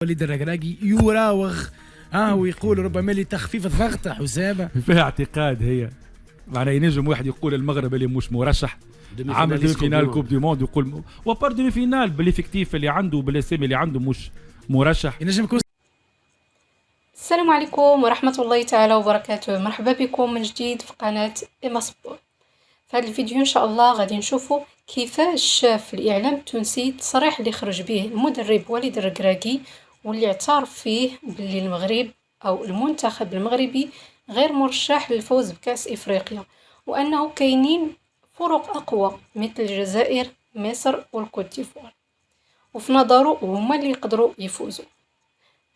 وليد الركراكي يراوغ ويقول ربما لتخفيف الضغط حسام. فيها اعتقاد هي معناها ينجم واحد يقول المغرب اللي مش مرشح عامل ديمي فينال كوب دي موند يقول وبار ديمي فينال بالافكتيف اللي عنده بالاسامي اللي عنده مش مرشح ينجم يكون. السلام عليكم ورحمة الله تعالى وبركاته. مرحبا بكم من جديد في قناة إما سبور. في هذا الفيديو إن شاء الله غادي نشوفوا كيفاش شاف الإعلام التونسي التصريح اللي خرج به المدرب وليد الركراكي واللي اعترف فيه باللي المغرب أو المنتخب المغربي غير مرشح للفوز بكأس إفريقيا، وأنه كاينين فرق أقوى مثل الجزائر مصر والكوت ديفوار، وفي نظره هما اللي يقدروا يفوزوا.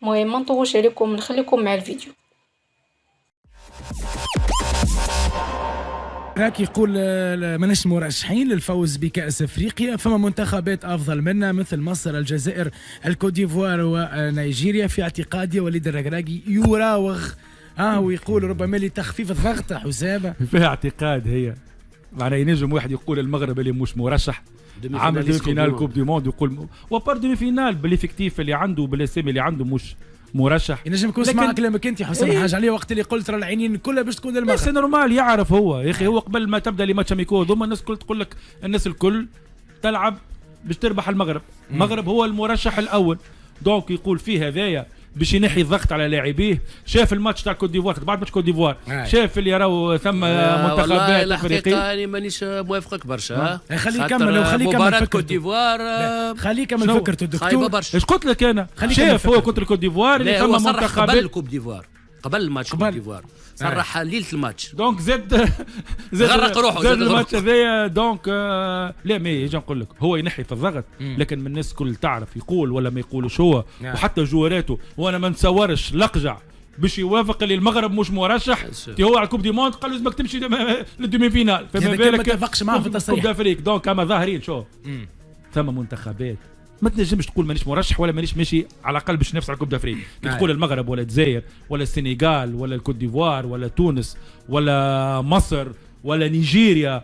المهم ما نطولش عليكم، نخليكم مع الفيديو. راك يقول ماناش مرشحين للفوز بكأس افريقيا، فما منتخبات افضل منا مثل مصر الجزائر الكوت ديفوار ونيجيريا. في اعتقادي وليد الركراكي يراوغ ويقول ربما لتخفيف الضغط حسام. فيها اعتقاد هي معناها ينجم واحد يقول المغرب اللي مش مرشح عامل ديمي فينال كوب دي موند يقول وبار ديمي فينال بالافكتيف اللي عنده بالاسامي اللي عنده مش مرشح. ينجم يكون سمع كلامك انت حسام حاج عليه وقت اللي قلت راه العينين كلها باش تكون المغرب. سي نورمال يعرف هو يا اخي، هو قبل ما تبدا لي ماتش اميكو ضم الناس الكل تقول لك الناس الكل تلعب باش تربح المغرب. المغرب هو المرشح الاول، دونك يقول فيه هذايا باش ينحي الضغط على لاعبيه. شاف الماتش تاع كوت ديفوار بعد ماتش كوت ديفوار شاف اللي راهو ثم منتخبات افريقيه. انا مانيش موافقك برشا. خليه يكمل وخليه يكمل مباراة كوت ديفوار. خليه يكمل فكرته الدكتور. ايش قلت لك انا؟ شاف هو كونتر كوت ديفوار اللي ثم منتخبات قبل الكوب ديفوار، قبل الماتش كوت ديفوار صرح ليله الماتش، دونك زاد غرق روحه زاد الماتش هذايا. دونك لا ما يجي نقول لك هو ينحي في الضغط، لكن من الناس كل تعرف يقول ولا ما يقولش هو وحتى جواراته. وانا ما نتصورش لقجع باش يوافق اللي المغرب مش مرشح. هو على الكوب دي موند قال لازمك تمشي للدومي فينال، فما بالك ما اتفقش معاه في التصريح كوب دافريك. دونك اما ظاهرين شو ثم منتخبات ما تنجمش تقول مانيش مرشح ولا مانيش ماشي على الاقل باش نفس على الكوب دافريك. تقول المغرب ولا الجزائر ولا السنغال ولا الكوت ديفوار ولا تونس ولا مصر ولا نيجيريا،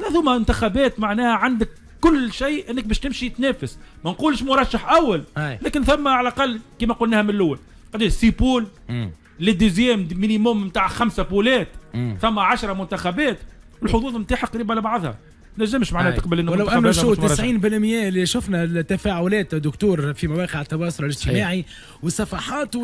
هذوما منتخبات معناها عندك كل شيء انك باش تمشي تنافس. ما نقولش مرشح اول لكن ثم على الاقل كما قلناها من الاول قداش سي بول لي ديزيام مينيموم نتاع 5 بولات، ثم 10 منتخبات الحظوظ نتاعها قريبه على بعضها. نجمش معناها تقبل انه ولو انه شو 90% اللي شفنا التفاعلات دكتور في مواقع التواصل الاجتماعي والصفحات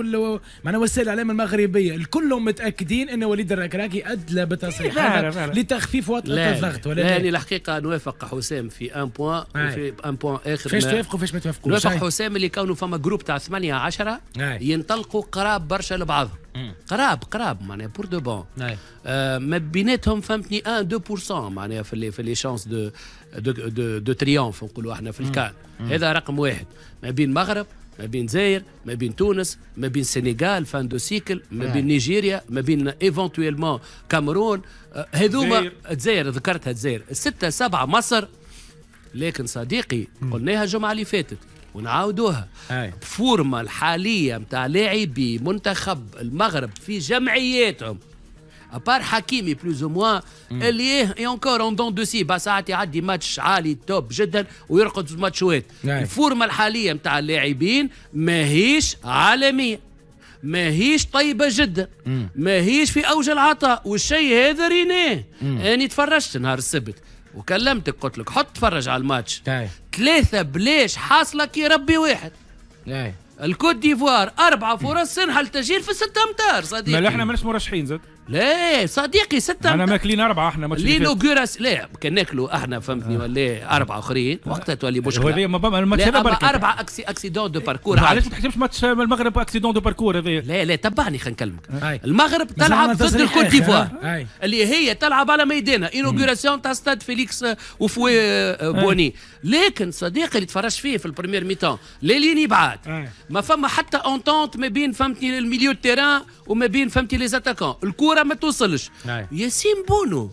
معناها وسائل الاعلام المغربيه الكلهم متاكدين ان وليد الركراكي ادلى بتصريحاته لتخفيف وطأة الضغط. ولا لا الحقيقه نوافق حسام في ان بوان وفي ان بوان اخر. فاش توافقوا فاش ما توافقوش؟ نوافق حسام اللي كانوا فما جروب تاع 8 10 ينطلقوا قراب برشا لبعضهم، قراب معناها بور دو بون. ما بيناتهم فهمتني 1-2% معناها في لي شانس دو تريومف نقولوا احنا في الكان. هذا رقم واحد. ما بين المغرب، ما بين الجزائر، ما بين تونس، ما بين السنغال فان دو سيكل، ما بين نيجيريا، ما بين ايفونتويلمون كاميرون. هذوما الجزائر ذكرتها، الجزائر 6-7 مصر. لكن صديقي قلناها الجمعه اللي فاتت ونعاودوها، بفورما الحاليه نتاع لاعبي منتخب المغرب في جمعياتهم ابار حكيمي بلوز او موان اللي اي اونكور اون دون دو سي ساعات يعدي ماتش عالي توب جدا ويرقد في ماتشوات. الفورما الحاليه نتاع اللاعبين ماهيش عالميه، ماهيش طيبه جدا، ماهيش في اوج العطاء، والشيء هذا ريناه. اني تفرجت نهار السبت وكلمتك قلت لك حط تفرج على الماتش. 3 بلاش حاصله كي ربي واحد. الكوت ديفوار 4 فرص سنحل تسجيل في 6 امتار صديقي. ما احنا ماناش مرشحين زاد. لا صديقي 6 انا ماكلين 4 احنا ماتش لينوغوراس. لا كان ناكلوا احنا فهمتني ولا 4 اخرين وقتها تولي مشكله. هذا ما الماتش هذا برك 4 اكسيدون دو باركور. علاش ما تحسبش ماتش المغرب اكسيدون دو باركور هذا؟ لا تبعني خلينا نكلمك. المغرب تلعب ضد الكوت ديفوار اللي هي تلعب على ميدانها انوغوراسيون تاع ستاد فيليكس وفوي بوني. لكن صديقي اللي تفرجت فيه في البريمير ميتون ليني بعاد ما فما حتى اونتونت ما بين فهمتني الميليو تيران وما بين فهمتي لي زاتاكون. الكوره ما توصلش. ياسين بونو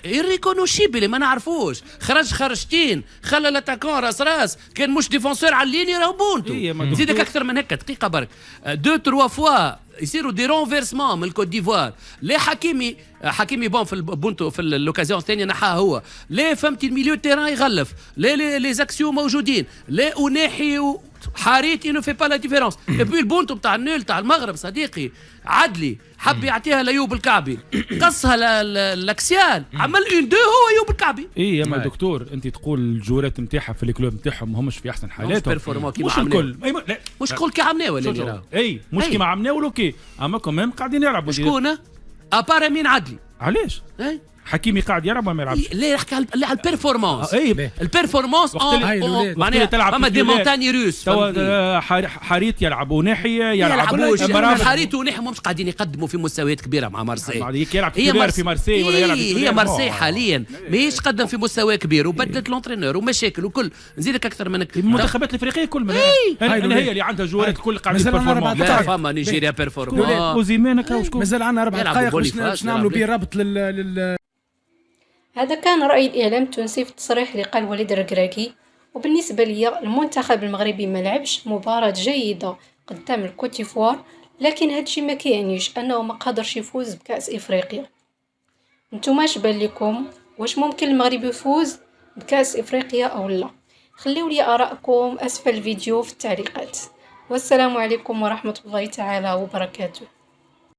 irréconnaissable ما نعرفوش، خرجتين، خلى لاتاكون راس كان مش ديفونسور على الليني راهو بونتو. نزيدك اكثر من هكا دقيقه برك 2-3 فوا يصيروا دي رونفيرسمون من الكوت ديفوار. لا حكيمي بون في البونتو في اللوكازيون الثانيه نحاها هو، لا فهمتي الميليو تيران يغلف، لا لي زاكسيون موجودين، لا وناحي حاريت انه في با لا ديفيرونس. اي بي البونتو تاع النول تاع المغرب صديقي عدلي حب يعطيها لايوب الكعبي، قصها الاكسيال، عمل 1-2 هو ايوب الكعبي. اي يا دكتور انت تقول الجورات نتاعها في الكلوب نتاعهم ما همش في احسن حالاتهم، مش الكل مش كل كي عملناه ولا اي مش كيما عملناه ولا كي اما كمان قاعدين يلعبوا. شكون ابار مين عدلي؟ علاش؟ حكيمي قاعد يلعب ولا ما يلعبش؟ لا يحكي على البيرفورمانس. البيرفورمانس معناها فما دي مونتاني روس. حريت يلعبوا ناحيه يلعبوش حريت وناحيه مش قاعدين يقدموا في مستويات كبيره مع مارسيل. يلعب في مارسيل ولا يلعب هي مارسيل حاليا ماهيش قدم في مستوى كبير وبدلت لونترينور ومشاكل وكل. نزيدك اكثر منك المنتخبات الافريقيه كل من هي اللي عندها جوارات الكل قاعدين بيرفورمانس. لا فما نيجيريا بيرفورمانس وزيمانك وشكون مازال عندنا 4 دقائق باش نعملوا به رابط لل هذا كان رأي الإعلام التونسي في التصريح اللي قال وليد الركراكي. وبالنسبة لي المنتخب المغربي ما لعبش مباراة جيدة قدام الكوت ديفوار، لكن هادشي ما كيعنيش أنه ما قادرش يفوز بكأس إفريقيا. نتوما اش بان لكم؟ واش ممكن المغرب يفوز بكأس إفريقيا أو لا؟ خليوا لي آراءكم أسفل الفيديو في التعليقات. والسلام عليكم ورحمة الله تعالى وبركاته.